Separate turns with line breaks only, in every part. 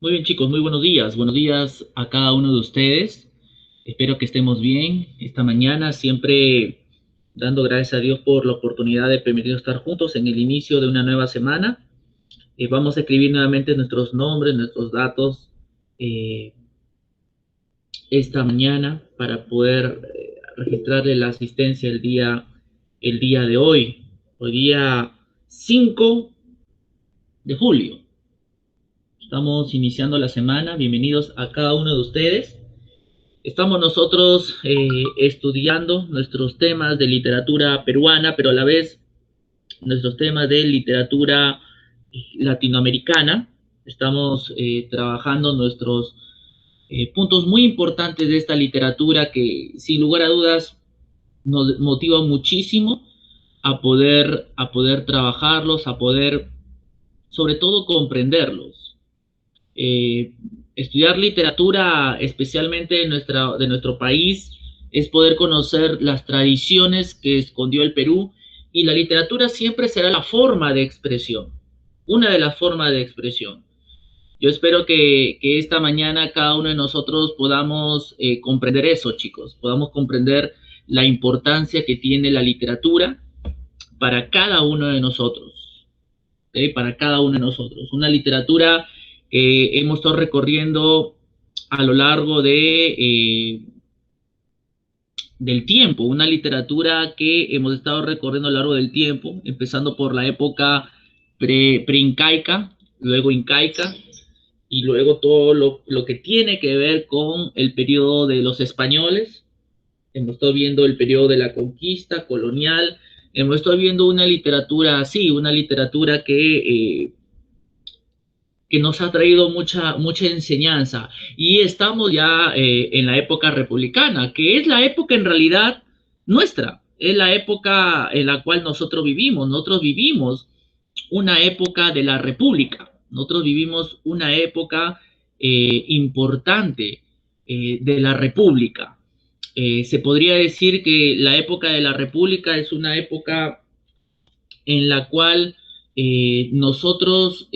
Muy bien, chicos, muy buenos días. Buenos días a cada uno de ustedes. Espero que estemos bien esta mañana, siempre dando gracias a Dios por la oportunidad de permitirnos estar juntos en el inicio de una nueva semana. Vamos a escribir nuevamente nuestros nombres, nuestros datos eh, esta mañana para poder registrarle la asistencia el día de hoy. Hoy día 5 de julio. Estamos iniciando la semana. Bienvenidos a cada uno de ustedes. Estamos nosotros estudiando nuestros temas de literatura peruana, pero a la vez nuestros temas de literatura latinoamericana. Estamos trabajando nuestros puntos muy importantes de esta literatura que sin lugar a dudas nos motiva muchísimo a poder trabajarlos, a poder sobre todo comprenderlos. eh, Estudiar literatura, especialmente de nuestro país, es poder conocer las tradiciones que escondió el Perú, y la literatura siempre será la forma de expresión, una de las formas de expresión. Yo espero que esta mañana cada uno de nosotros podamos comprender eso, chicos, podamos comprender la importancia que tiene la literatura para cada uno de nosotros. Para cada uno de nosotros. Una literatura que hemos estado recorriendo a lo largo del tiempo, una literatura que hemos estado recorriendo a lo largo del tiempo, empezando por la época pre-incaica, luego incaica, y luego todo lo que tiene que ver con el periodo de los españoles. Hemos estado viendo el periodo de la conquista colonial, hemos estado viendo una literatura así, una literatura que nos ha traído mucha enseñanza. Y estamos ya en la época republicana, que es la época en realidad nuestra, es la época en la cual nosotros vivimos. Nosotros vivimos una época de la república, nosotros vivimos una época importante de la república. Se podría decir que la época de la república es una época en la cual nosotros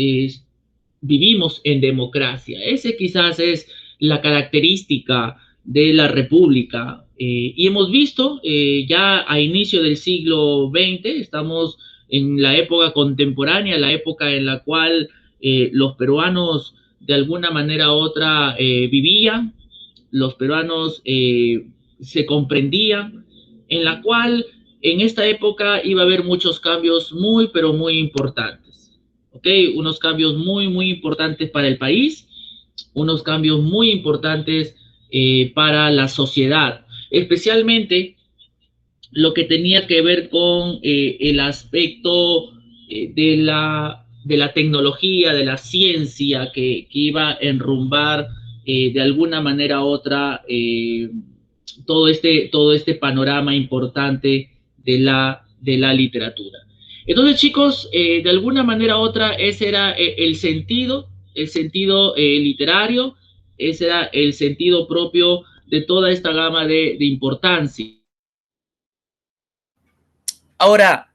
vivimos en democracia. Ese quizás es la característica de la república. Y hemos visto ya a inicio del siglo XX, estamos en la época contemporánea, la época en la cual los peruanos de alguna manera u otra vivían, los peruanos se comprendían, en la cual en esta época iba a haber muchos cambios muy, pero muy importantes. ¿Ok? Unos cambios muy importantes para el país, unos cambios muy importantes para la sociedad, especialmente lo que tenía que ver con el aspecto de la tecnología, de la ciencia que iba a enrumbar de alguna manera u otra todo este panorama importante de la literatura. Entonces, chicos, de alguna manera u otra, ese era el sentido literario, ese era el sentido propio de toda esta gama de importancia.
Ahora,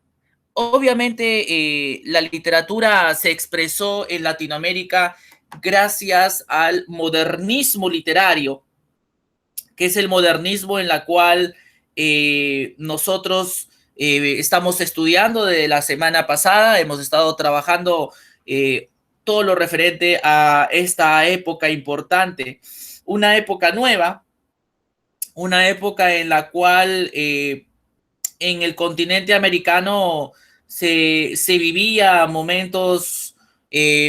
obviamente, la literatura se expresó en Latinoamérica gracias al modernismo literario, que es el modernismo en la cual nosotros estamos estudiando desde la semana pasada. Hemos estado trabajando todo lo referente a esta época importante, una época nueva, una época en la cual en el continente americano se vivía momentos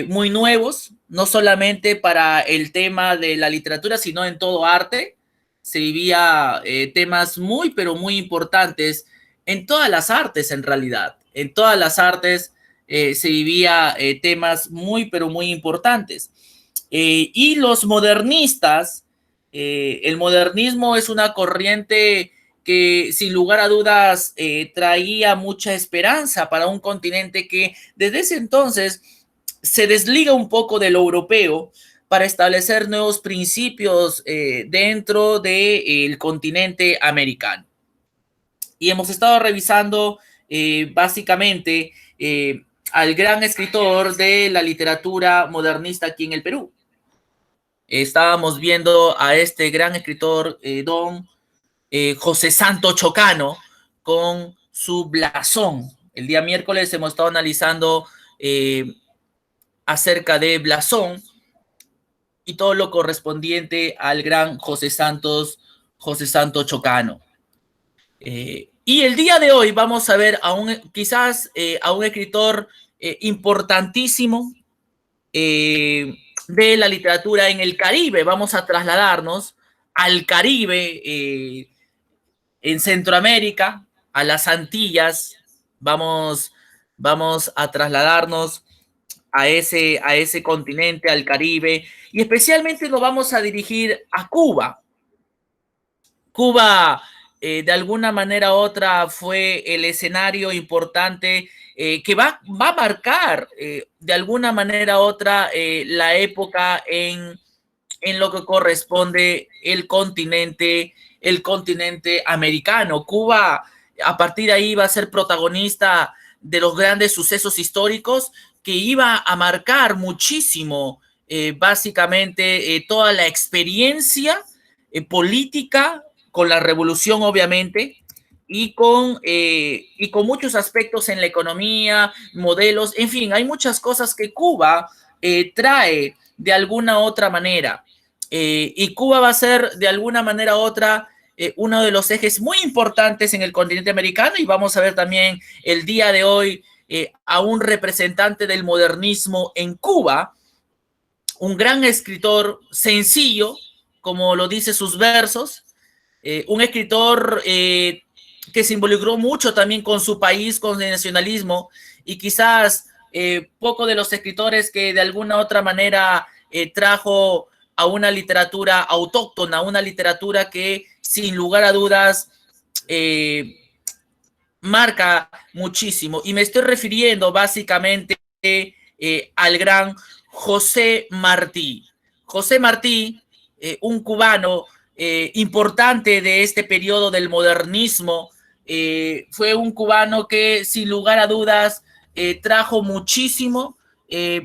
muy nuevos, no solamente para el tema de la literatura, sino en todo arte. Se vivía temas muy, pero muy importantes en todas las artes, en realidad. En todas las artes se vivía temas muy, pero muy importantes. Y los modernistas, el modernismo es una corriente que sin lugar a dudas traía mucha esperanza para un continente que desde ese entonces se desliga un poco de lo europeo para establecer nuevos principios dentro del continente americano. Y hemos estado revisando básicamente al gran escritor de la literatura modernista aquí en el Perú. Estábamos viendo a este gran escritor, don José Santo Chocano, con su blasón. El día miércoles hemos estado analizando acerca de blasón y todo lo correspondiente al gran José Santo Chocano. Y el día de hoy vamos a ver a quizás a un escritor importantísimo de la literatura en el Caribe. Vamos a trasladarnos al Caribe, en Centroamérica, a las Antillas. Vamos a trasladarnos a ese continente, al Caribe, y especialmente nos vamos a dirigir a Cuba. Cuba, de alguna manera u otra, fue el escenario importante que va a marcar de alguna manera u otra la época en lo que corresponde el continente americano. Cuba, a partir de ahí, va a ser protagonista de los grandes sucesos históricos que iba a marcar muchísimo, básicamente, toda la experiencia política con la revolución, obviamente, y con muchos aspectos en la economía, modelos, en fin, hay muchas cosas que Cuba trae de alguna otra manera. Y Cuba va a ser de alguna manera u otra uno de los ejes muy importantes en el continente americano, y vamos a ver también el día de hoy a un representante del modernismo en Cuba, un gran escritor sencillo, como lo dice sus versos, un escritor que se involucró mucho también con su país, con el nacionalismo, y quizás poco de los escritores que de alguna otra manera trajo a una literatura autóctona, una literatura que sin lugar a dudas marca muchísimo. Y me estoy refiriendo básicamente al gran José Martí. José Martí, un cubano importante de este periodo del modernismo, fue un cubano que sin lugar a dudas trajo muchísimo,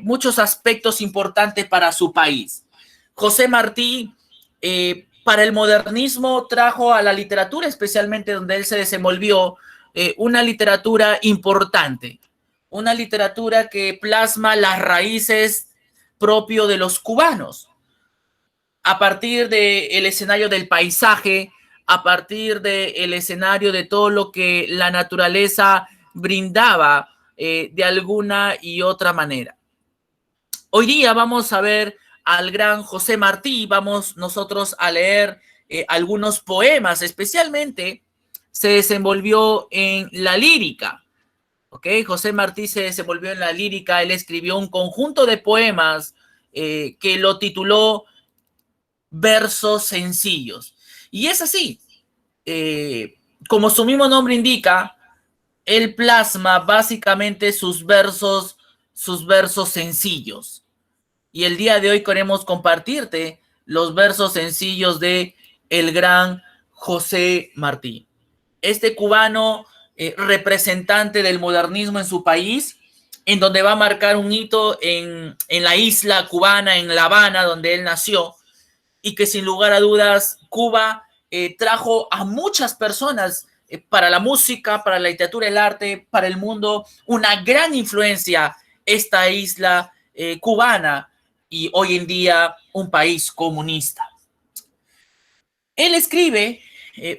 muchos aspectos importantes para su país. José Martí, para el modernismo, trajo a la literatura, especialmente donde él se desenvolvió, una literatura importante, una literatura que plasma las raíces propio de los cubanos, a partir del escenario del paisaje, a partir del escenario de todo lo que la naturaleza brindaba de alguna y otra manera. Hoy día vamos a ver al gran José Martí, vamos nosotros a leer algunos poemas, especialmente se desenvolvió en la lírica. ¿Ok? José Martí se desenvolvió en la lírica, él escribió un conjunto de poemas que lo tituló Versos Sencillos. Y es así, como su mismo nombre indica, él plasma básicamente sus versos sencillos. Y el día de hoy queremos compartirte los versos sencillos de el gran José Martí. Este cubano representante del modernismo en su país, en donde va a marcar un hito en la isla cubana, en La Habana, donde él nació, y que sin lugar a dudas Cuba trajo a muchas personas para la música, para la literatura, el arte, para el mundo, una gran influencia esta isla cubana, y hoy en día un país comunista. Él escribe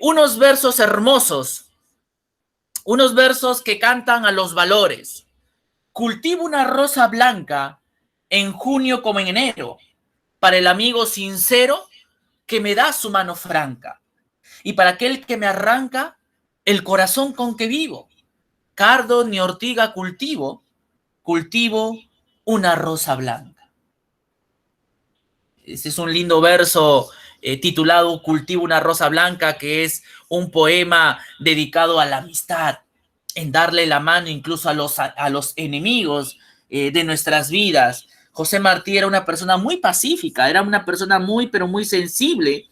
unos versos hermosos, unos versos que cantan a los valores. Cultivo una rosa blanca en junio como en enero, para el amigo sincero que me da su mano franca, y para aquel que me arranca el corazón con que vivo. Cardo ni ortiga cultivo una rosa blanca. Ese es un lindo verso titulado Cultivo una rosa blanca, que es un poema dedicado a la amistad, en darle la mano incluso a los enemigos de nuestras vidas. José Martí era una persona muy pacífica, era una persona muy, pero muy sensible,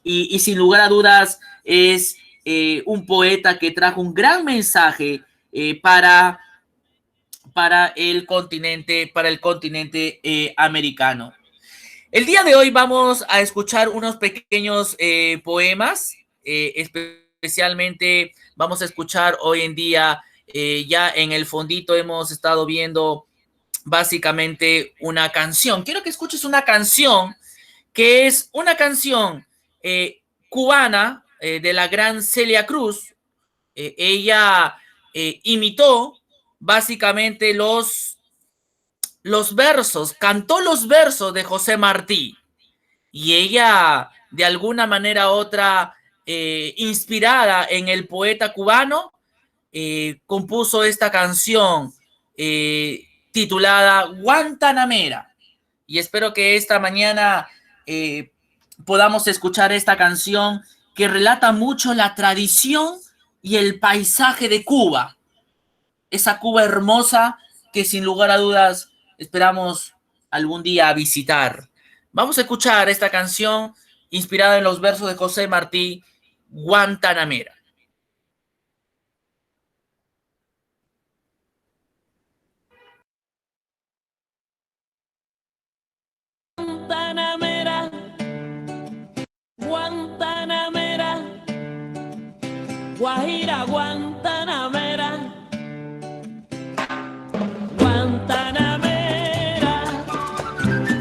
y sin lugar a dudas es un poeta que trajo un gran mensaje para el continente americano. El día de hoy vamos a escuchar unos pequeños poemas, especialmente vamos a escuchar hoy en día, ya en el fondito hemos estado viendo básicamente una canción. Quiero que escuches una canción que es una canción cubana de la gran Celia Cruz. Ella imitó básicamente los versos, cantó los versos de José Martí, y ella de alguna manera u otra, inspirada en el poeta cubano, compuso esta canción titulada Guantanamera, y espero que esta mañana podamos escuchar esta canción que relata mucho la tradición y el paisaje de Cuba, esa Cuba hermosa que sin lugar a dudas esperamos algún día visitar. Vamos a escuchar esta canción inspirada en los versos de José Martí, Guantanamera.
Guantanamera, Guantanamera, Guajira, Guantanamera, Guantanamera,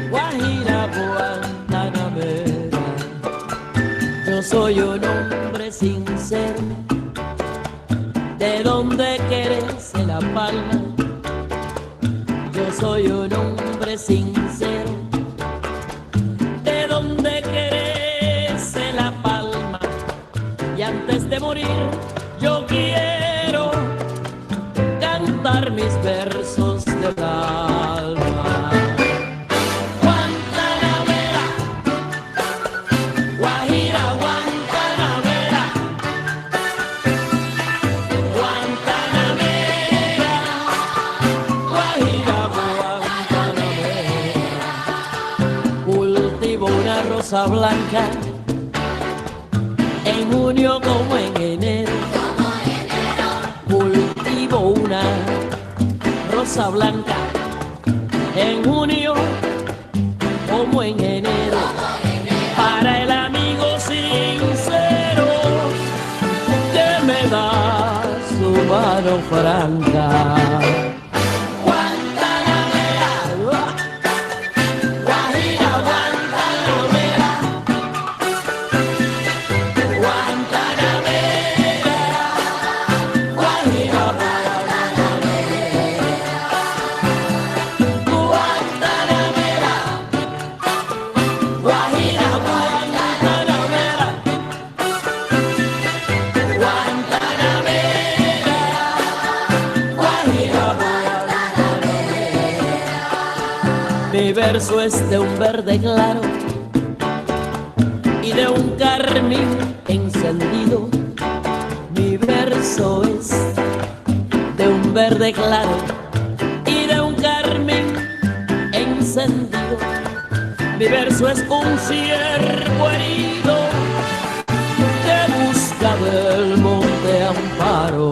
Guajira, Guantanamera. Yo soy un hombre sincero, de donde crece la palma. Yo soy un hombre sincero, de donde crece la palma. Y antes de morir yo quiero cantar mis versos del alma. Guantanamera, Guajira, Guantanamera, Guantanamera, Guajira, Guantanamera. Cultivo una rosa blanca en junio como en enero. Cultivo una rosa blanca en junio como en enero. Para el amigo sincero que me da su mano franca. Mi verso es de un verde claro y de un carmín encendido. Mi verso es de un verde claro y de un carmín encendido. Mi verso es un ciervo herido que busca del monte amparo.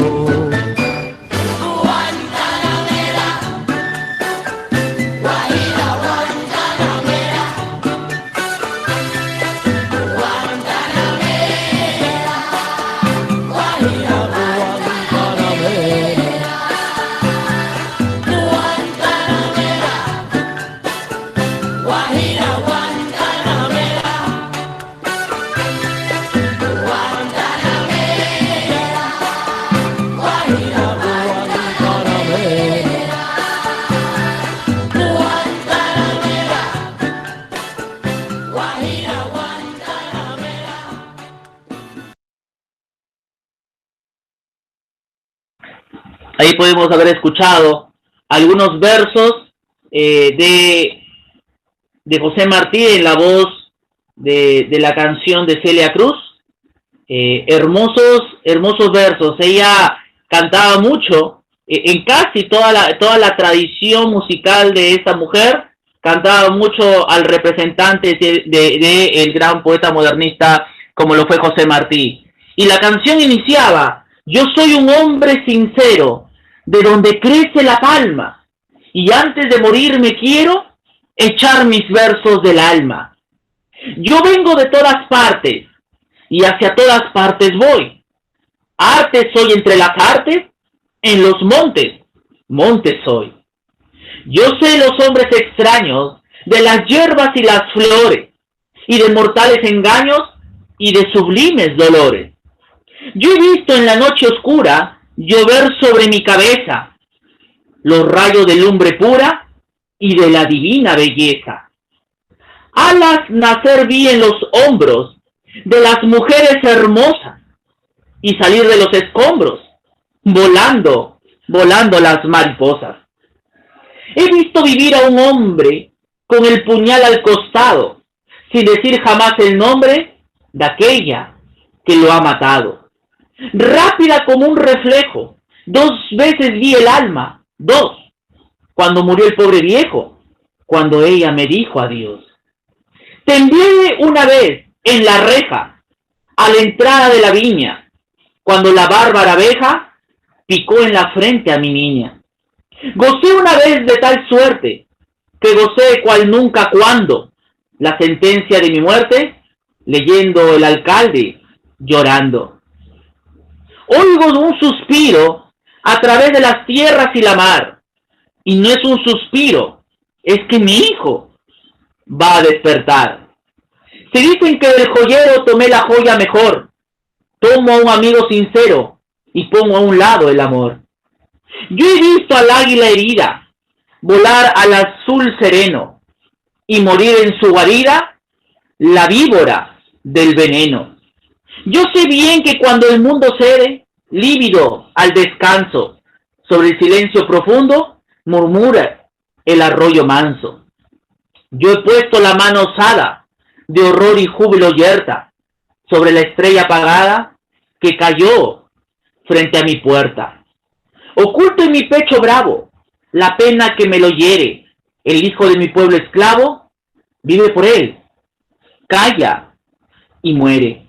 Ahí podemos haber escuchado algunos versos de José Martí en la voz de la canción de Celia Cruz. Hermosos versos. Ella cantaba mucho, en casi toda la tradición musical de esta mujer, cantaba mucho al representante de el gran poeta modernista como lo fue José Martí. Y la canción iniciaba: yo soy un hombre sincero, de donde crece la palma, y antes de morir me quiero
echar mis versos del alma. Yo vengo de todas partes y hacia todas partes voy. Arte soy entre las artes, en los montes, montes soy. Yo sé los hombres extraños, de las hierbas y las flores, y de mortales engaños y de sublimes dolores. Yo he visto en la noche oscura llover sobre mi cabeza los rayos de lumbre pura y de la divina belleza. Alas nacer vi en los hombros de las mujeres hermosas y salir de los escombros, volando, volando las mariposas. He visto vivir a un hombre con el puñal al costado, sin decir jamás el nombre de aquella que lo ha matado. Rápida como un reflejo, 2 veces vi el alma, 2, cuando murió el pobre viejo, cuando ella me dijo adiós. Te envié una vez en la reja, a la entrada de la viña, cuando la bárbara abeja picó en la frente a mi niña. Gocé una vez de tal suerte, que gocé cual nunca cuando, la sentencia de mi muerte, leyendo el alcalde, llorando. Oigo un suspiro a través de las tierras y la mar, y no es un suspiro, es que mi hijo va a despertar. Se dicen que del joyero tomé la joya mejor, tomo a un amigo sincero y pongo a un lado el amor. Yo he visto al águila herida volar al azul sereno y morir en su guarida la víbora del veneno. Yo sé bien que cuando el mundo cede, lívido al descanso, sobre el silencio profundo, murmura el arroyo manso. Yo he puesto la mano osada, de horror y júbilo yerta, sobre la estrella apagada que cayó frente a mi puerta. Oculto en mi pecho bravo la pena que me lo hiere. El hijo de mi pueblo esclavo vive por él, calla y muere.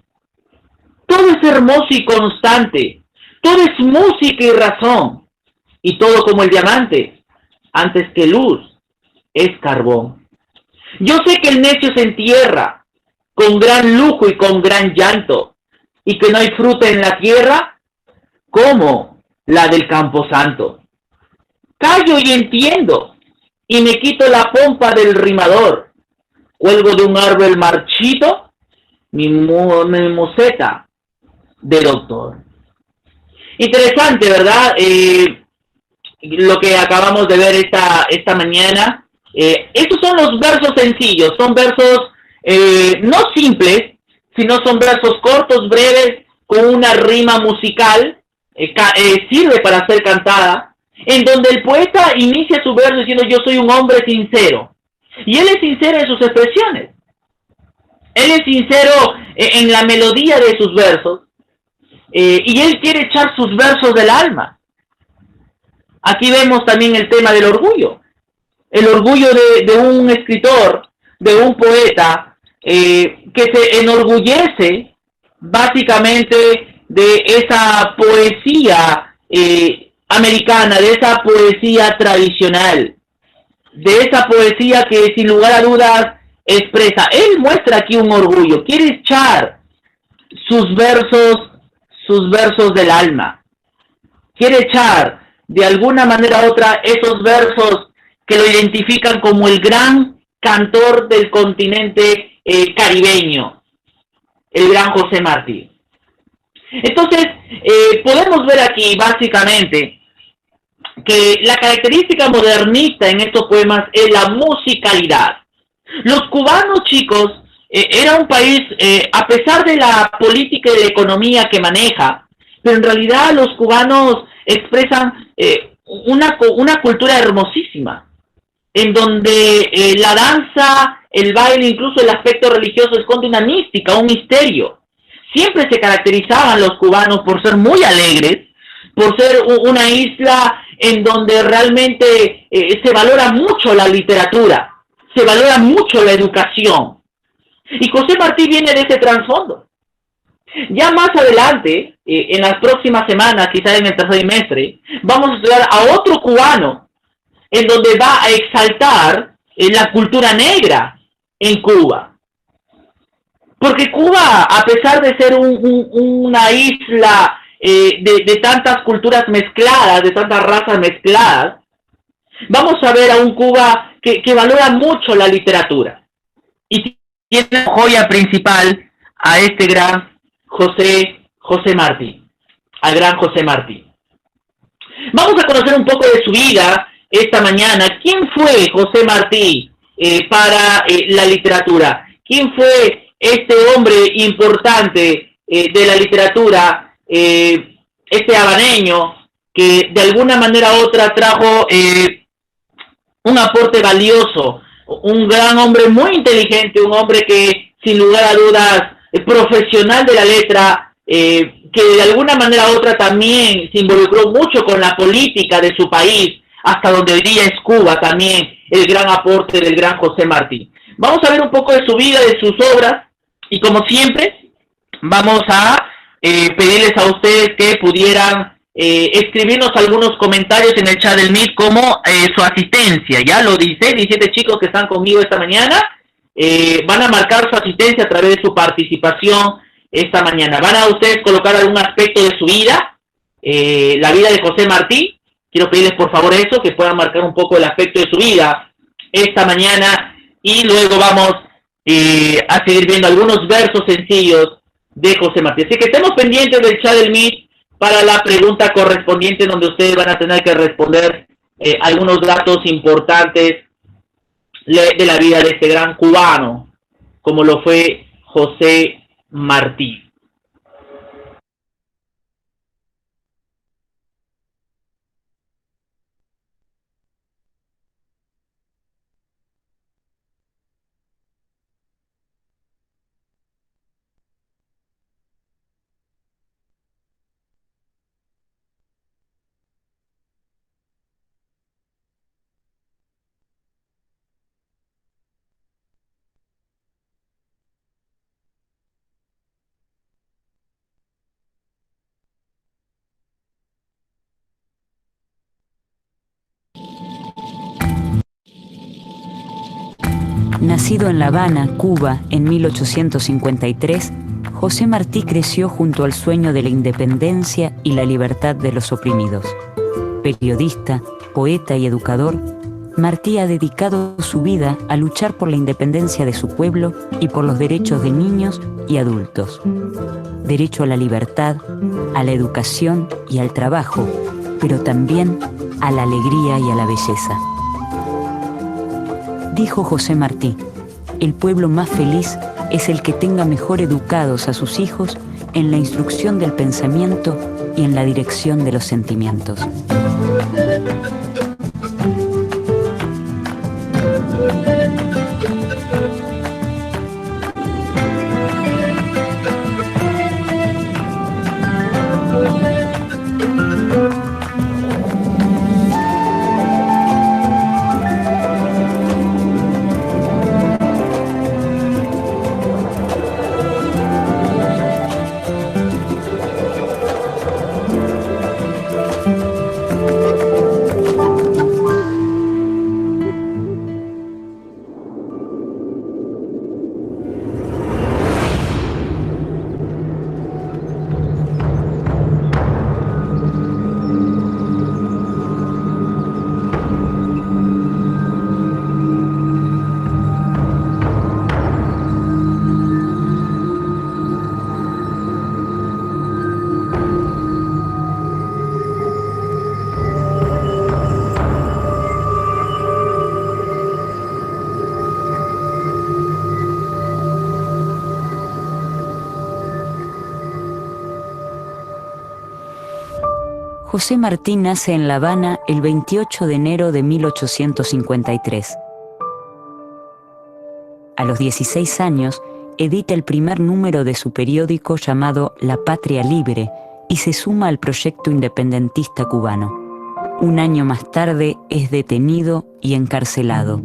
Todo es hermoso y constante, todo es música y razón, y todo como el diamante, antes que luz, es carbón. Yo sé que el necio se entierra con gran lujo y con gran llanto, y que no hay fruta en la tierra como la del camposanto. Callo y entiendo, y me quito la pompa del rimador, cuelgo de un árbol marchito mi moceta de doctor. Interesante, ¿verdad? Lo que acabamos de ver esta mañana. Estos son los versos sencillos, son versos no simples, sino son versos cortos, breves, con una rima musical, sirve para ser cantada, en donde el poeta inicia su verso diciendo: yo soy un hombre sincero. Y él es sincero en sus expresiones. Él es sincero en la melodía de sus versos. Y él quiere echar sus versos del alma. Aquí vemos también el tema del orgullo. El orgullo de un escritor, de un poeta, que se enorgullece básicamente de esa poesía americana, de esa poesía tradicional, de esa poesía que sin lugar a dudas expresa. Él muestra aquí un orgullo, quiere echar sus versos del alma, quiere echar de alguna manera u otra esos versos que lo identifican como el gran cantor del continente caribeño, el gran José Martí. Entonces, podemos ver aquí básicamente que la característica modernista en estos poemas es la musicalidad. Los cubanos, chicos, era un país, a pesar de la política y la economía que maneja, pero en realidad los cubanos expresan una cultura hermosísima, en donde la danza, el baile, incluso el aspecto religioso esconde una mística, un misterio. Siempre se caracterizaban los cubanos por ser muy alegres, por ser una isla en donde realmente se valora mucho la literatura, se valora mucho la educación. Y José Martí viene de ese trasfondo. Ya más adelante, en las próximas semanas, quizás en el tercer trimestre, vamos a estudiar a otro cubano, en donde va a exaltar la cultura negra en Cuba. Porque Cuba, a pesar de ser una isla de tantas culturas mezcladas, de tantas razas mezcladas, vamos a ver a un Cuba que valora mucho la literatura. Y tiene joya principal a este gran José Martí, al gran José Martí. Vamos a conocer un poco de su vida esta mañana. ¿Quién fue José Martí para la literatura? ¿Quién fue este hombre importante de la literatura, este habaneño que de alguna manera u otra trajo un aporte valioso, un gran hombre muy inteligente, un hombre que sin lugar a dudas profesional de la letra, que de alguna manera u otra también se involucró mucho con la política de su país, hasta donde hoy día es Cuba también, el gran aporte del gran José Martí. Vamos a ver un poco de su vida, de sus obras, y como siempre, vamos a pedirles a ustedes que pudieran escribirnos algunos comentarios en el chat del Meet como su asistencia. Ya lo dice, 17 chicos que están conmigo esta mañana, van a marcar su asistencia a través de su participación esta mañana. Van a ustedes colocar algún aspecto de su vida, la vida de José Martí. Quiero pedirles por favor eso, que puedan marcar un poco el aspecto de su vida esta mañana, y luego vamos a seguir viendo algunos versos sencillos de José Martí. Así que estemos pendientes del chat del Meet para la pregunta correspondiente, donde ustedes van a tener que responder algunos datos importantes de la vida de este gran cubano, como lo fue José Martí.
Nacido en La Habana, Cuba, en 1853, José Martí creció junto al sueño de la independencia y la libertad de los oprimidos. Periodista, poeta y educador, Martí ha dedicado su vida a luchar por la independencia de su pueblo y por los derechos de niños y adultos. Derecho a la libertad, a la educación y al trabajo, pero también a la alegría y a la belleza. Dijo José Martí: el pueblo más feliz es el que tenga mejor educados a sus hijos en la instrucción del pensamiento y en la dirección de los sentimientos. José Martí nace en La Habana el 28 de enero de 1853. A los 16 años, edita el primer número de su periódico llamado La Patria Libre y se suma al proyecto independentista cubano. Un año más tarde es detenido y encarcelado.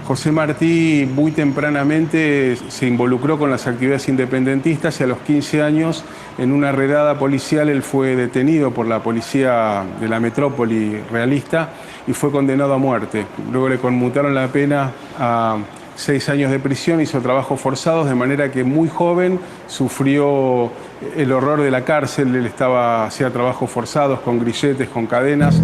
José Martí muy tempranamente se involucró con las actividades independentistas y a los 15 años, en una redada policial, él fue detenido por la policía de la metrópoli realista y fue condenado a muerte. Luego le conmutaron la pena a 6 años de prisión, hizo trabajos forzados, de manera que muy joven sufrió el horror de la cárcel. Él hacía trabajos forzados con grilletes, con cadenas.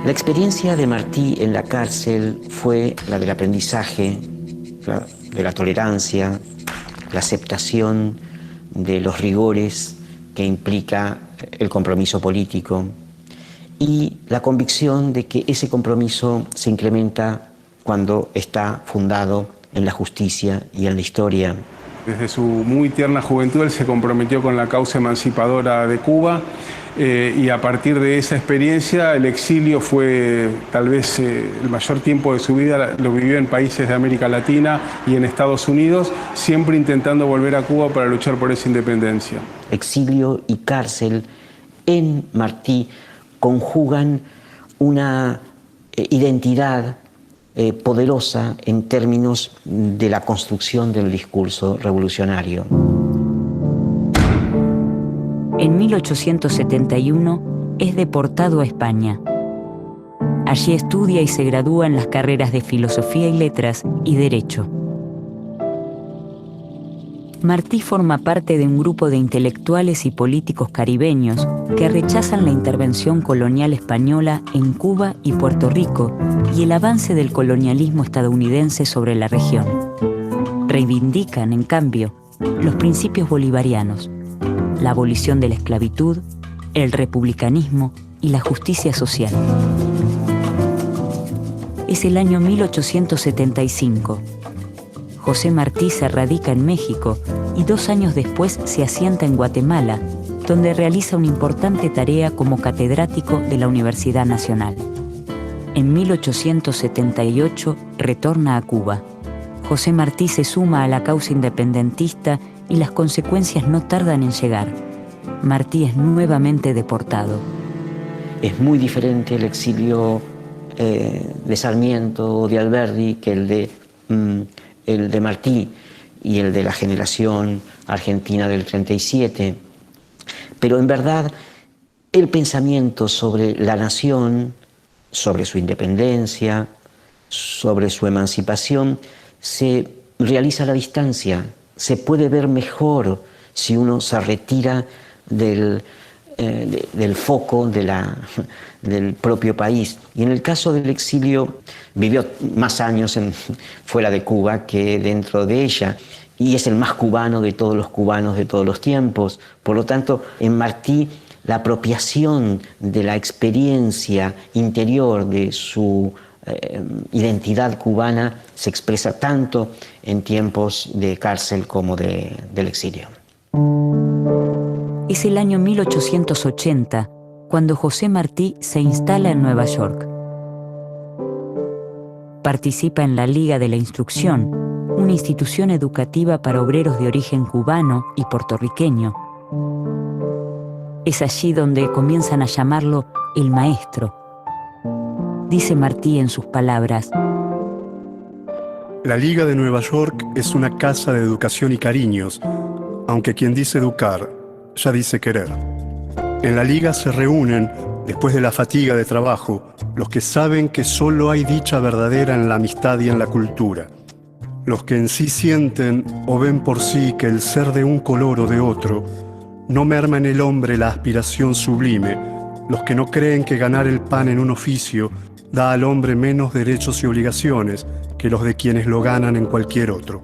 La experiencia de Martí en la cárcel fue la del aprendizaje, de la tolerancia, la aceptación de los rigores que implica el compromiso político y la convicción de que ese compromiso se incrementa cuando está fundado en la justicia y en la historia.
Desde su muy tierna juventud él se comprometió con la causa emancipadora de Cuba y a partir de esa experiencia el exilio fue tal vez el mayor tiempo de su vida, lo vivió en países de América Latina y en Estados Unidos, siempre intentando volver a Cuba para luchar por esa independencia.
Exilio y cárcel en Martí conjugan una identidad poderosa en términos de la construcción del discurso revolucionario.
En 1871 es deportado a España. Allí estudia y se gradúa en las carreras de Filosofía y Letras y Derecho. Martí forma parte de un grupo de intelectuales y políticos caribeños que rechazan la intervención colonial española en Cuba y Puerto Rico y el avance del colonialismo estadounidense sobre la región. Reivindican, en cambio, los principios bolivarianos, la abolición de la esclavitud, el republicanismo y la justicia social. Es el año 1875. José Martí se radica en México y 2 años después se asienta en Guatemala, donde realiza una importante tarea como catedrático de la Universidad Nacional. En 1878 retorna a Cuba. José Martí se suma a la causa independentista y las consecuencias no tardan en llegar. Martí es nuevamente deportado.
Es muy diferente el exilio de Sarmiento o de Alberdi que el de Martí y el de la generación argentina del 37. Pero en verdad el pensamiento sobre la nación, sobre su independencia, sobre su emancipación, se realiza a la distancia. Se puede ver mejor si uno se retira del foco del propio país. Y en el caso del exilio, vivió más años fuera de Cuba que dentro de ella, y es el más cubano de todos los cubanos de todos los tiempos. Por lo tanto, en Martí, la apropiación de la experiencia interior de su identidad cubana se expresa tanto en tiempos de cárcel como del exilio.
Es el año 1880 cuando José Martí se instala en Nueva York. Participa en la Liga de la Instrucción, una institución educativa para obreros de origen cubano y puertorriqueño. Es allí donde comienzan a llamarlo el maestro. Dice Martí en sus palabras:
La Liga de Nueva York es una casa de educación y cariños, aunque quien dice educar ya dice querer. En la Liga se reúnen, después de la fatiga de trabajo, los que saben que solo hay dicha verdadera en la amistad y en la cultura. Los que en sí sienten o ven por sí que el ser de un color o de otro no merma en el hombre la aspiración sublime. Los que no creen que ganar el pan en un oficio da al hombre menos derechos y obligaciones que los de quienes lo ganan en cualquier otro.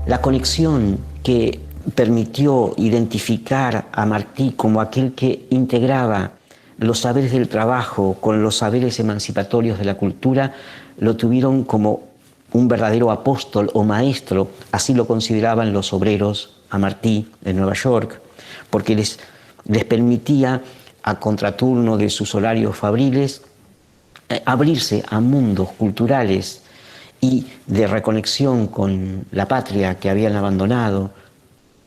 La conexión que permitió identificar a Martí como aquel que integraba los saberes del trabajo con los saberes emancipatorios de la cultura, lo tuvieron como un verdadero apóstol o maestro, así lo consideraban los obreros a Martí en Nueva York, porque les permitía, a contraturno de sus horarios fabriles, abrirse a mundos culturales y de reconexión con la patria que habían abandonado,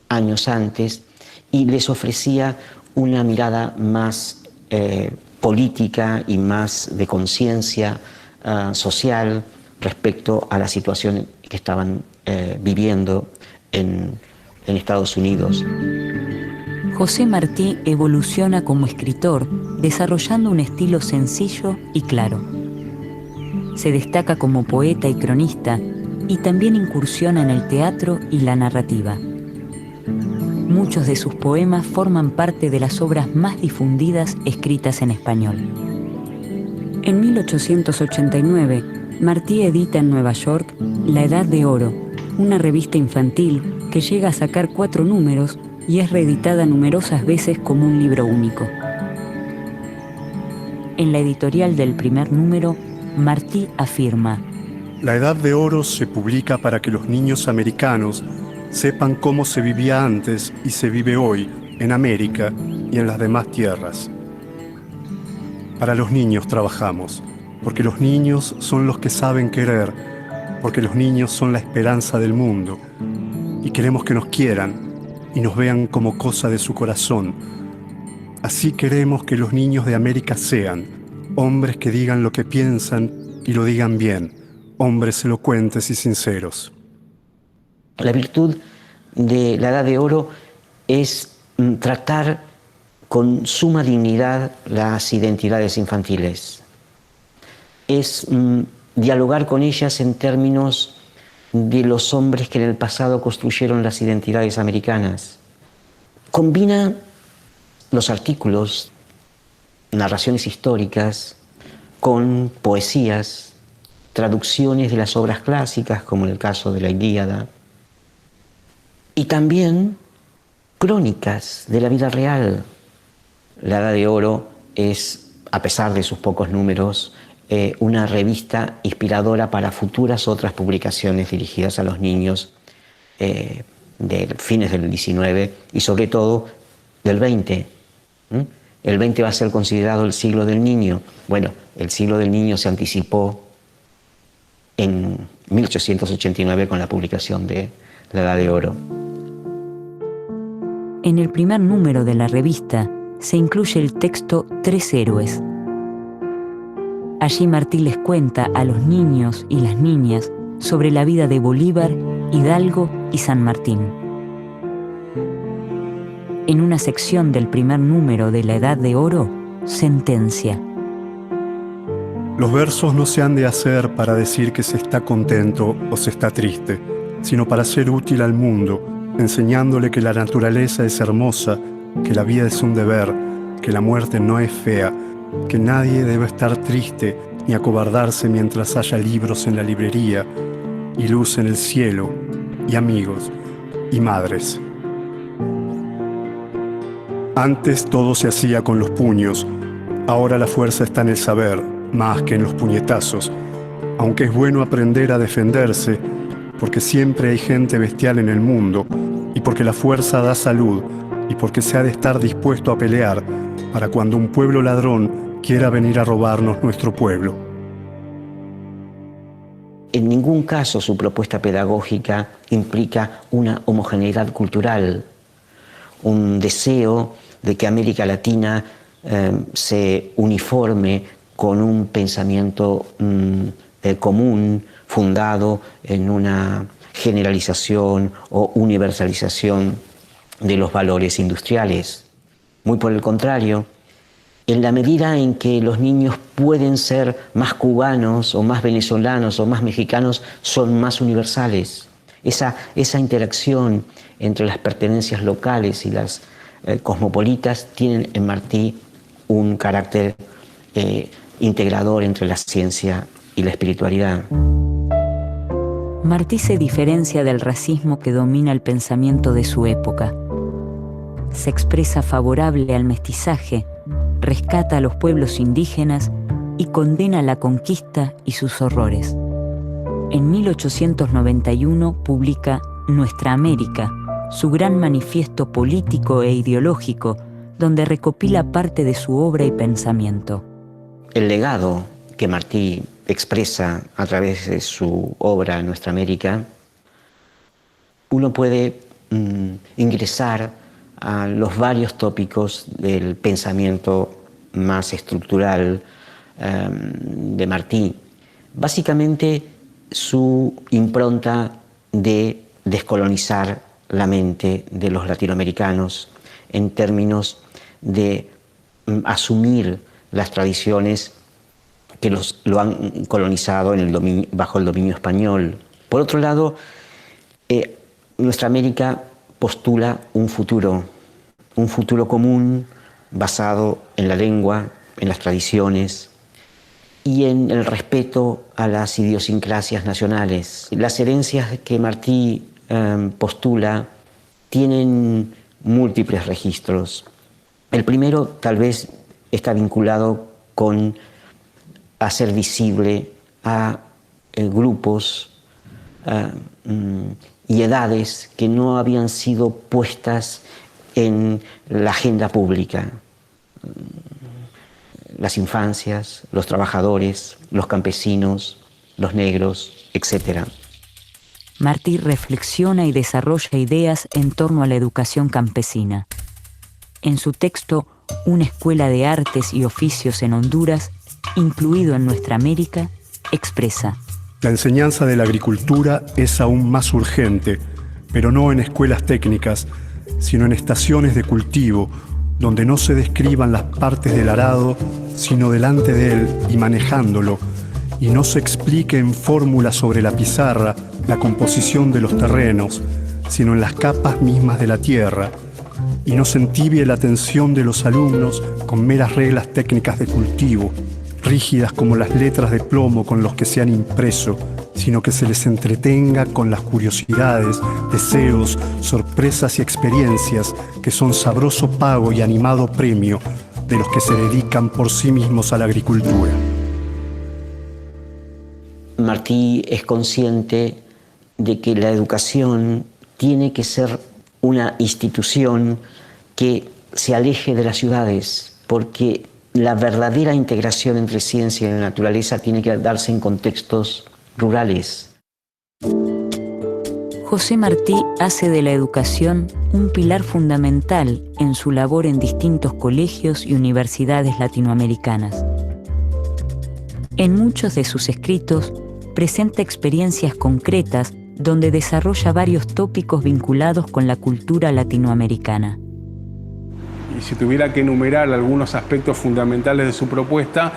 años antes y les ofrecía una mirada más política y más de conciencia social respecto a la situación que estaban viviendo en Estados Unidos.
José Martí evoluciona como escritor, desarrollando un estilo sencillo y claro. Se destaca como poeta y cronista y también incursiona en el teatro y la narrativa. Muchos de sus poemas forman parte de las obras más difundidas escritas en español. En 1889, Martí edita en Nueva York La Edad de Oro, una revista infantil que llega a sacar 4 números y es reeditada numerosas veces como un libro único. En la editorial del primer número, Martí afirma:
La Edad de Oro se publica para que los niños americanos sepan cómo se vivía antes y se vive hoy en América y en las demás tierras. Para los niños trabajamos, porque los niños son los que saben querer, porque los niños son la esperanza del mundo, y queremos que nos quieran y nos vean como cosa de su corazón. Así queremos que los niños de América sean hombres que digan lo que piensan y lo digan bien, hombres elocuentes y sinceros.
La virtud de la Edad de Oro es tratar con suma dignidad las identidades infantiles. Es dialogar con ellas en términos de los hombres que en el pasado construyeron las identidades americanas. Combina los artículos, narraciones históricas, con poesías, traducciones de las obras clásicas, como en el caso de la Ilíada, y también crónicas de la vida real. La Edad de Oro es, a pesar de sus pocos números, una revista inspiradora para futuras otras publicaciones dirigidas a los niños de fines del XIX y sobre todo del XX. El XX va a ser considerado el siglo del niño. Bueno, el siglo del niño se anticipó en 1889 con la publicación de La Edad de Oro.
En el primer número de la revista se incluye el texto Tres héroes. Allí Martí les cuenta a los niños y las niñas sobre la vida de Bolívar, Hidalgo y San Martín. En una sección del primer número de La Edad de Oro, sentencia:
Los versos no se han de hacer para decir que se está contento o se está triste, sino para ser útil al mundo, enseñándole que la naturaleza es hermosa, que la vida es un deber, que la muerte no es fea, que nadie debe estar triste ni acobardarse mientras haya libros en la librería, y luz en el cielo, y amigos, y madres. Antes todo se hacía con los puños, ahora la fuerza está en el saber, más que en los puñetazos, aunque es bueno aprender a defenderse, porque siempre hay gente bestial en el mundo, y porque la fuerza da salud, y porque se ha de estar dispuesto a pelear para cuando un pueblo ladrón quiera venir a robarnos nuestro pueblo.
En ningún caso su propuesta pedagógica implica una homogeneidad cultural, un deseo de que América Latina se uniforme con un pensamiento común, fundado en una generalización o universalización de los valores industriales. Muy por el contrario, en la medida en que los niños pueden ser más cubanos o más venezolanos o más mexicanos, son más universales. Esa interacción entre las pertenencias locales y las cosmopolitas tienen en Martí un carácter integrador entre la ciencia y la espiritualidad.
Martí se diferencia del racismo que domina el pensamiento de su época. Se expresa favorable al mestizaje, rescata a los pueblos indígenas y condena la conquista y sus horrores. En 1891 publica Nuestra América, su gran manifiesto político e ideológico, donde recopila parte de su obra y pensamiento.
El legado que Martí expresa a través de su obra Nuestra América, uno puede ingresar a los varios tópicos del pensamiento más estructural de Martí. Básicamente su impronta de descolonizar la mente de los latinoamericanos en términos de asumir las tradiciones que lo han colonizado bajo el dominio español. Por otro lado, nuestra América postula un futuro común basado en la lengua, en las tradiciones y en el respeto a las idiosincrasias nacionales. Las herencias que Martí postula tienen múltiples registros. El primero tal vez está vinculado con hacer visible a grupos y edades que no habían sido puestas en la agenda pública. Las infancias, los trabajadores, los campesinos, los negros, etc.
Martí reflexiona y desarrolla ideas en torno a la educación campesina. En su texto Una escuela de artes y oficios en Honduras, incluido en nuestra América, expresa:
la enseñanza de la agricultura es aún más urgente, pero no en escuelas técnicas, sino en estaciones de cultivo, donde no se describan las partes del arado, sino delante de él y manejándolo, y no se explique en fórmulas sobre la pizarra la composición de los terrenos, sino en las capas mismas de la tierra, y no se entibie la atención de los alumnos con meras reglas técnicas de cultivo, rígidas como las letras de plomo con los que se han impreso, sino que se les entretenga con las curiosidades, deseos, sorpresas y experiencias que son sabroso pago y animado premio de los que se dedican por sí mismos a la agricultura.
Martí es consciente de que la educación tiene que ser una institución que se aleje de las ciudades, porque la verdadera integración entre ciencia y la naturaleza tiene que darse en contextos rurales.
José Martí hace de la educación un pilar fundamental en su labor en distintos colegios y universidades latinoamericanas. En muchos de sus escritos presenta experiencias concretas donde desarrolla varios tópicos vinculados con la cultura latinoamericana.
Y si tuviera que enumerar algunos aspectos fundamentales de su propuesta,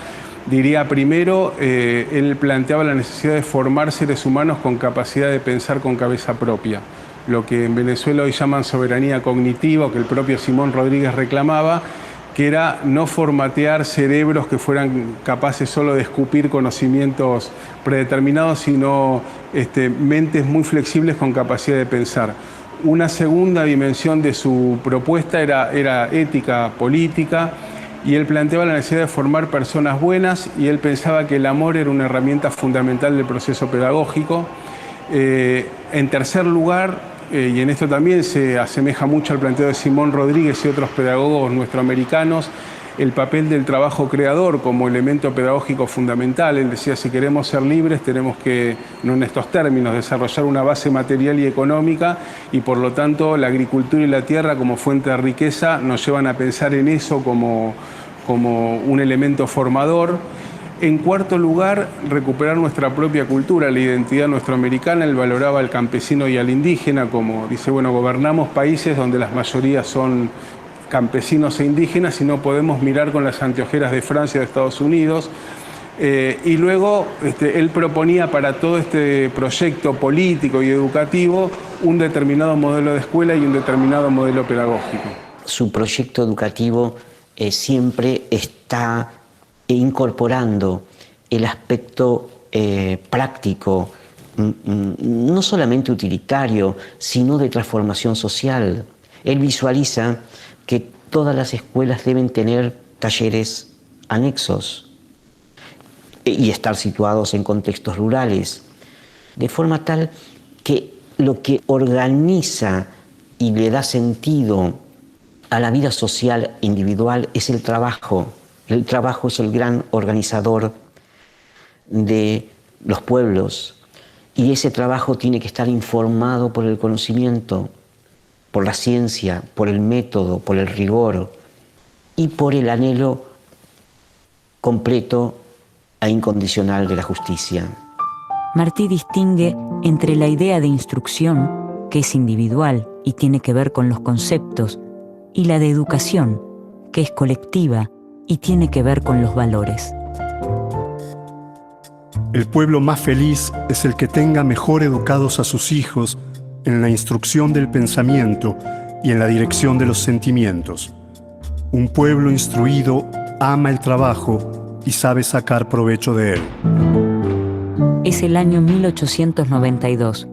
diría primero, él planteaba la necesidad de formar seres humanos con capacidad de pensar con cabeza propia, lo que en Venezuela hoy llaman soberanía cognitiva, o que el propio Simón Rodríguez reclamaba, que era no formatear cerebros que fueran capaces solo de escupir conocimientos predeterminados, sino mentes muy flexibles con capacidad de pensar. Una segunda dimensión de su propuesta era ética política, y él planteaba la necesidad de formar personas buenas, y él pensaba que el amor era una herramienta fundamental del proceso pedagógico. En tercer lugar, y en esto también se asemeja mucho al planteo de Simón Rodríguez y otros pedagogos nuestroamericanos, el papel del trabajo creador como elemento pedagógico fundamental. Él decía, si queremos ser libres tenemos que, no en estos términos, desarrollar una base material y económica, y por lo tanto la agricultura y la tierra como fuente de riqueza nos llevan a pensar en eso como un elemento formador. En cuarto lugar, recuperar nuestra propia cultura, la identidad nuestroamericana. Él valoraba al campesino y al indígena, como dice, bueno, gobernamos países donde las mayorías son campesinos e indígenas y no podemos mirar con las anteojeras de Francia o de Estados Unidos. Y luego él proponía para todo este proyecto político y educativo un determinado modelo de escuela y un determinado modelo pedagógico.
Su proyecto educativo siempre está incorporando el aspecto práctico, no solamente utilitario, sino de transformación social. Él visualiza que todas las escuelas deben tener talleres anexos y estar situados en contextos rurales, de forma tal que lo que organiza y le da sentido a la vida social individual es el trabajo. El trabajo es el gran organizador de los pueblos, y ese trabajo tiene que estar informado por el conocimiento. por la ciencia, por el método, por el rigor y por el anhelo completo e incondicional de la justicia.
Martí distingue entre la idea de instrucción, que es individual y tiene que ver con los conceptos, y la de educación, que es colectiva y tiene que ver con los valores.
El pueblo más feliz es el que tenga mejor educados a sus hijos en la instrucción del pensamiento y en la dirección de los sentimientos. Un pueblo instruido ama el trabajo y sabe sacar provecho de él.
Es el año 1892.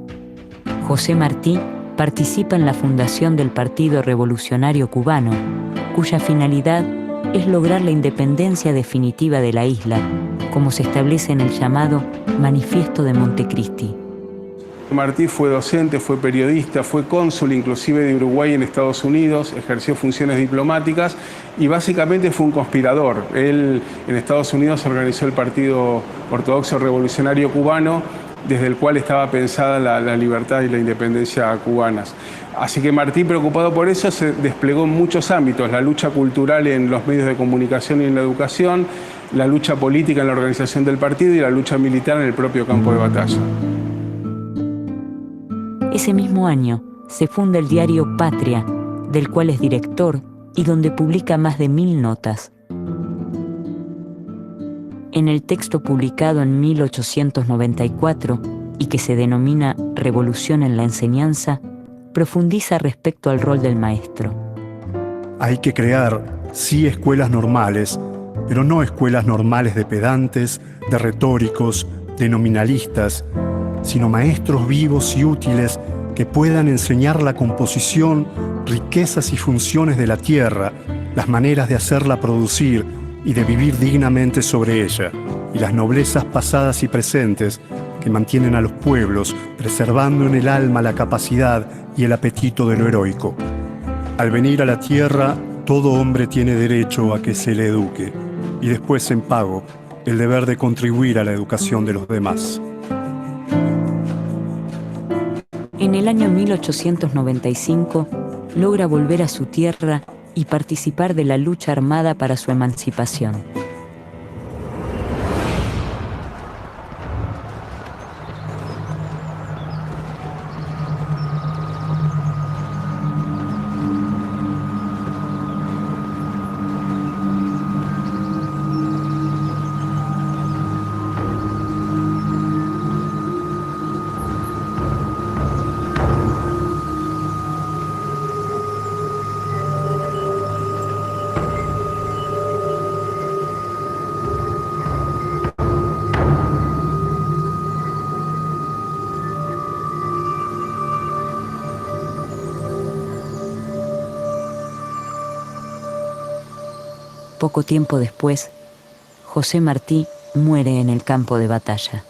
José Martí participa en la fundación del Partido Revolucionario Cubano, cuya finalidad es lograr la independencia definitiva de la isla, como se establece en el llamado Manifiesto de Montecristi.
Martí fue docente, fue periodista, fue cónsul inclusive de Uruguay en Estados Unidos, ejerció funciones diplomáticas y básicamente fue un conspirador. Él en Estados Unidos organizó el Partido Ortodoxo Revolucionario Cubano, desde el cual estaba pensada la libertad y la independencia cubanas. Así que Martí, preocupado por eso, se desplegó en muchos ámbitos: la lucha cultural en los medios de comunicación y en la educación, la lucha política en la organización del partido y la lucha militar en el propio campo de batalla.
Ese mismo año se funda el diario Patria, del cual es director y donde publica más de 1000 notas. En el texto publicado en 1894 y que se denomina Revolución en la Enseñanza, profundiza respecto al rol del maestro.
Hay que crear, sí, escuelas normales, pero no escuelas normales de pedantes, de retóricos, de nominalistas, sino maestros vivos y útiles que puedan enseñar la composición, riquezas y funciones de la tierra, las maneras de hacerla producir y de vivir dignamente sobre ella, y las noblezas pasadas y presentes que mantienen a los pueblos, preservando en el alma la capacidad y el apetito de lo heroico. Al venir a la tierra, todo hombre tiene derecho a que se le eduque, y después, en pago, el deber de contribuir a la educación de los demás.
En el año 1895 logra volver a su tierra y participar de la lucha armada para su emancipación. Poco tiempo después, José Martí muere en el campo de batalla.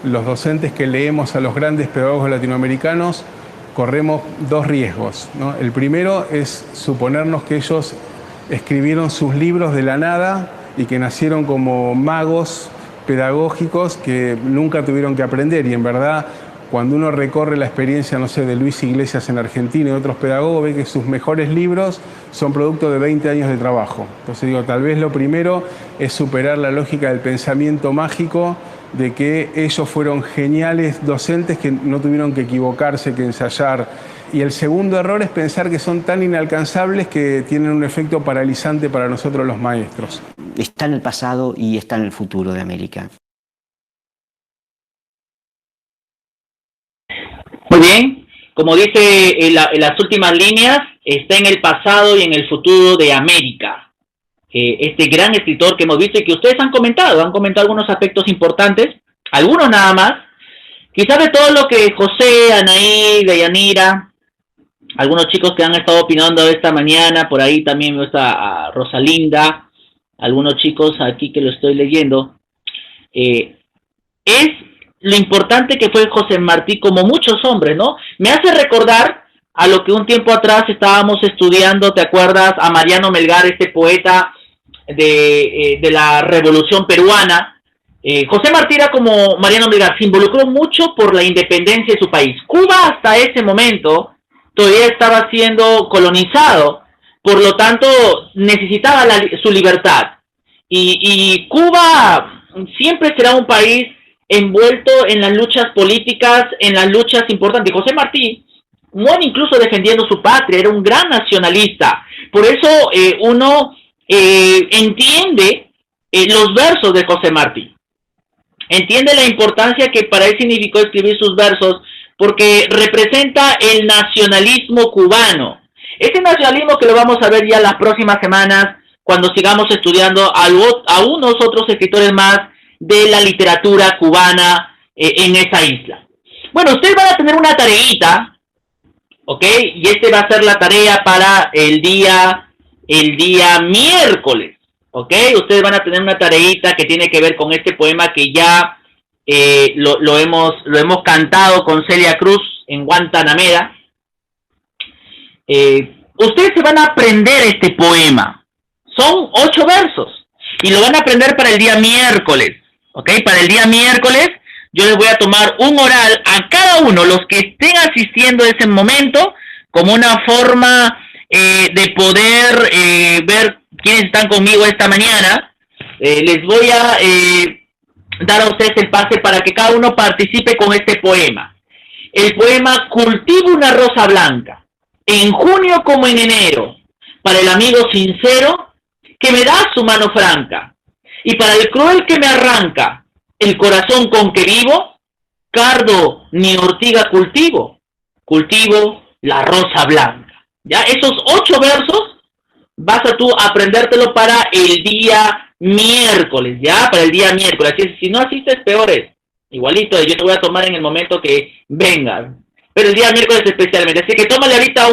Los docentes que leemos a los grandes pedagogos latinoamericanos corremos dos riesgos, ¿no? El primero es suponernos que ellos escribieron sus libros de la nada y que nacieron como magos pedagógicos que nunca tuvieron que aprender, y en verdad cuando uno recorre la experiencia, no sé, de Luis Iglesias en Argentina y otros pedagogos, ve que sus mejores libros son producto de 20 años de trabajo. Entonces digo, tal vez lo primero es superar la lógica del pensamiento mágico de que ellos fueron geniales docentes que no tuvieron que equivocarse, que ensayar. Y el segundo error es pensar que son tan inalcanzables que tienen un efecto paralizante para nosotros los maestros.
Está en el pasado y está en el futuro de América.
Muy bien, como dice en las últimas líneas, está en el pasado y en el futuro de América. Este gran escritor que hemos visto y que ustedes han comentado algunos aspectos importantes, algunos nada más. Quizás de todo lo que José, Anaí, Deyanira, algunos chicos que han estado opinando esta mañana, por ahí también está Rosalinda, algunos chicos aquí que lo estoy leyendo, es lo importante que fue José Martí, como muchos hombres, ¿no? Me hace recordar a lo que un tiempo atrás estábamos estudiando, ¿te acuerdas? A Mariano Melgar, este poeta de la Revolución Peruana, José Martí era como Mariano Melgar, se involucró mucho por la independencia de su país. Cuba hasta ese momento todavía estaba siendo colonizado, por lo tanto necesitaba su libertad. Y Cuba siempre será un país envuelto en las luchas políticas, en las luchas importantes. José Martí muere incluso defendiendo su patria, era un gran nacionalista. Por eso uno entiende los versos de José Martí. Entiende la importancia que para él significó escribir sus versos, porque representa el nacionalismo cubano. Este nacionalismo que lo vamos a ver ya las próximas semanas, cuando sigamos estudiando a unos otros escritores más de la literatura cubana en esa isla. Bueno, ustedes van a tener una tareita, ¿ok? Y va a ser la tarea para el día miércoles, ¿ok? Ustedes van a tener una tareita que tiene que ver con este poema que ya lo hemos cantado con Celia Cruz en Guantanamera. Ustedes se van a aprender este poema. Son 8 versos y lo van a aprender para el día miércoles, ¿ok? Para el día miércoles yo les voy a tomar un oral a cada uno, los que estén asistiendo a ese momento, como una forma de poder ver quiénes están conmigo esta mañana. Les voy a dar a ustedes el pase para que cada uno participe con este poema. El poema Cultivo una rosa blanca, en junio como en enero, para el amigo sincero que me da su mano franca, y para el cruel que me arranca el corazón con que vivo, cardo ni ortiga cultivo, cultivo la rosa blanca. Ya, esos 8 versos vas a tú aprendértelo para el día miércoles, ya, para el día miércoles. Así es, si no asistes, peor es. Igualito, yo te voy a tomar en el momento que vengas, pero el día miércoles especialmente. Así que tómale ahorita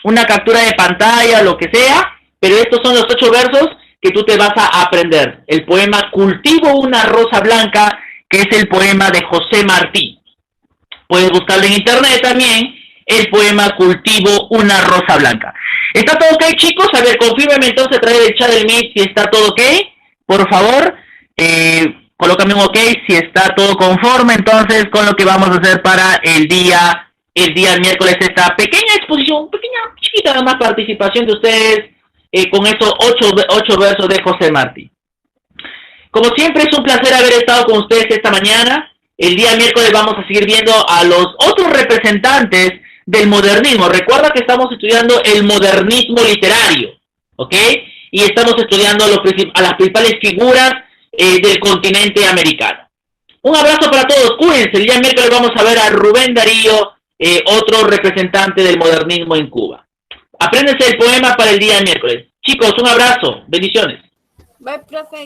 una captura de pantalla, lo que sea, pero estos son los 8 versos que tú te vas a aprender. El poema Cultivo una rosa blanca, que es el poema de José Martí. Puedes buscarlo en internet también, el poema Cultivo una rosa blanca. ¿Está todo ok, chicos? A ver, confírmeme entonces a través del chat del Meet si está todo ok. Por favor, colócame un ok si está todo conforme entonces con lo que vamos a hacer para el día miércoles. Esta pequeña exposición, chiquita nada más participación de ustedes con esos 8 versos de José Martí. Como siempre es un placer haber estado con ustedes esta mañana. El día miércoles vamos a seguir viendo a los otros representantes del modernismo. Recuerda que estamos estudiando el modernismo literario, ¿ok? Y estamos estudiando a las principales figuras del continente americano. Un abrazo para todos, cuídense. El día miércoles vamos a ver a Rubén Darío, otro representante del modernismo en Cuba. Apréndense el poema para el día miércoles. Chicos, un abrazo, bendiciones.
Bye, profe.